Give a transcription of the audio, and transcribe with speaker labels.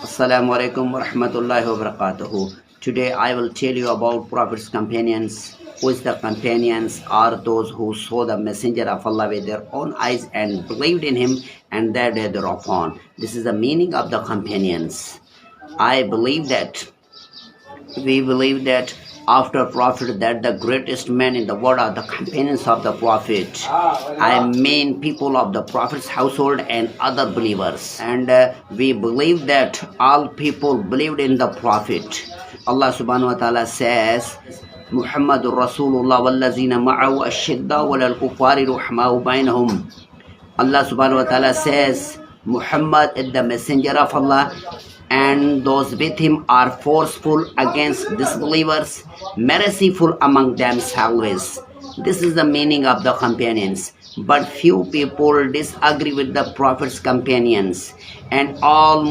Speaker 1: Assalamu alaikum wa rahmatullahi wa barakatuhu. Today I will tell you about Prophet's companions. Who is the companions? Are those who saw the Messenger of Allah with their own eyes and believed in him and their day thereupon. This is the meaning of the companions. We believe that after Prophet that the greatest men in the world are the companions of the Prophet. I mean people of the Prophet's household and other believers. And we believe that all people believed in the Prophet. Allah subhanahu wa ta'ala says, Muhammadur Rasulullah wallazina ma'ahu ashidda walal kufari ruhma'u bainahum. Allah subhanahu wa ta'ala says, Muhammad is the messenger of Allah and those with him are forceful against disbelievers, merciful among themselves. This is the meaning of the companions. But few people disagree with the Prophet's companions, and all